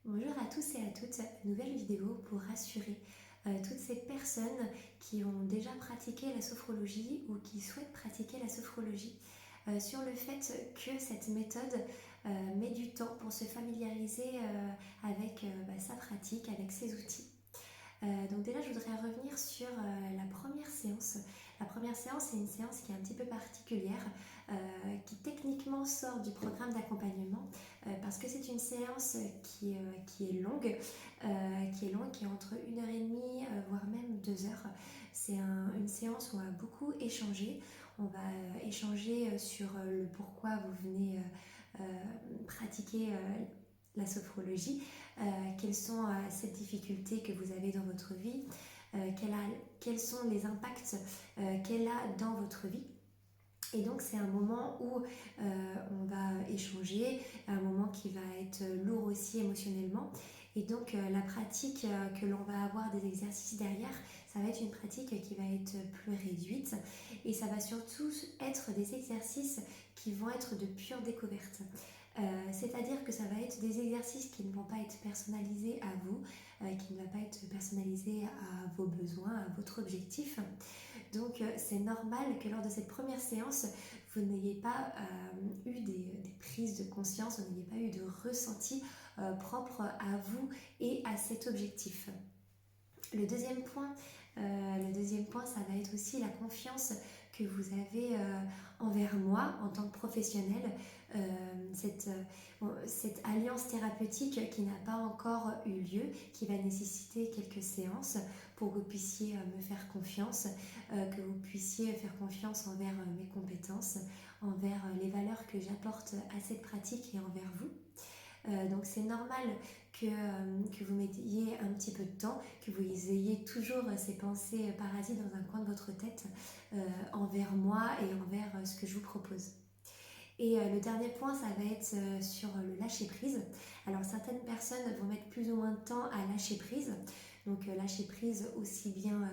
Bonjour à tous et à toutes, nouvelle vidéo pour rassurer toutes ces personnes qui ont déjà pratiqué la sophrologie ou qui souhaitent pratiquer la sophrologie sur le fait que cette méthode met du temps pour se familiariser avec sa pratique, avec ses outils. Donc déjà, je voudrais revenir sur la première séance. La première séance est une séance qui est un petit peu particulière, qui techniquement sort du programme d'accompagnement, parce que c'est une séance qui est longue, qui est entre 1h30, voire même 2 heures. C'est une séance où on va beaucoup échanger. On va échanger sur le pourquoi vous venez pratiquer la sophrologie, quelles sont ces difficultés que vous avez dans votre vie, quels sont les impacts qu'elle a dans votre vie. Et donc c'est un moment où on va échanger, un moment qui va être lourd aussi émotionnellement. Et donc la pratique que l'on va avoir des exercices derrière, ça va être une pratique qui va être plus réduite. Et ça va surtout être des exercices qui vont être de pure découverte. C'est-à-dire que ça va être des exercices qui ne vont pas être personnalisés à vous, qui ne va pas être personnalisé à vos besoins, à votre objectif. Donc c'est normal que lors de cette première séance, vous n'ayez pas eu des prises de conscience, vous n'ayez pas eu de ressenti propre à vous et à cet objectif. Le deuxième point, ça va être aussi la confiance que vous avez envers moi en tant que professionnel, cette alliance thérapeutique qui n'a pas encore eu lieu, qui va nécessiter quelques séances pour que vous puissiez me faire confiance, que vous puissiez faire confiance envers mes compétences, envers les valeurs que j'apporte à cette pratique et envers vous. Donc c'est normal que vous mettiez un petit peu de temps, que vous ayez toujours ces pensées parasites dans un coin de votre tête envers moi et envers ce que je vous propose. Et le dernier point, ça va être sur le lâcher prise. Alors certaines personnes vont mettre plus ou moins de temps à lâcher prise, donc lâcher prise aussi bien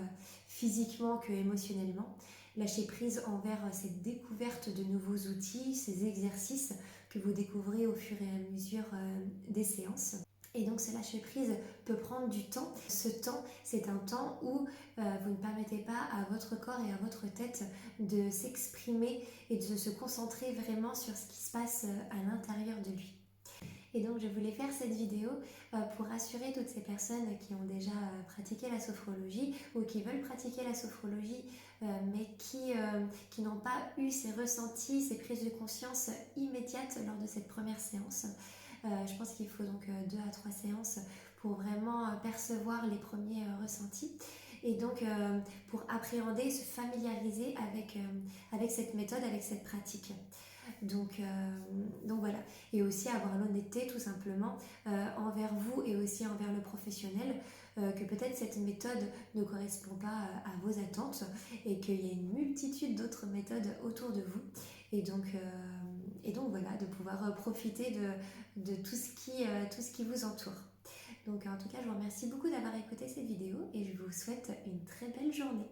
physiquement que émotionnellement. Lâcher prise envers cette découverte de nouveaux outils, ces exercices que vous découvrez au fur et à mesure des séances. Et donc ce lâcher prise peut prendre du temps. Ce temps, c'est un temps où vous ne permettez pas à votre corps et à votre tête de s'exprimer et de se concentrer vraiment sur ce qui se passe à l'intérieur de lui. Et donc je voulais faire cette vidéo pour rassurer toutes ces personnes qui ont déjà pratiqué la sophrologie ou qui veulent pratiquer la sophrologie mais qui n'ont pas eu ces ressentis, ces prises de conscience immédiates lors de cette première séance. Je pense qu'il faut donc 2 à 3 séances pour vraiment percevoir les premiers ressentis et donc pour appréhender, se familiariser avec cette méthode, avec cette pratique. Donc voilà, et aussi avoir l'honnêteté tout simplement envers vous et aussi envers le professionnel, que peut-être cette méthode ne correspond pas à vos attentes et qu'il y a une multitude d'autres méthodes autour de vous, et donc voilà, de pouvoir profiter de tout ce qui vous entoure. Donc en tout cas, je vous remercie beaucoup d'avoir écouté cette vidéo et je vous souhaite une très belle journée.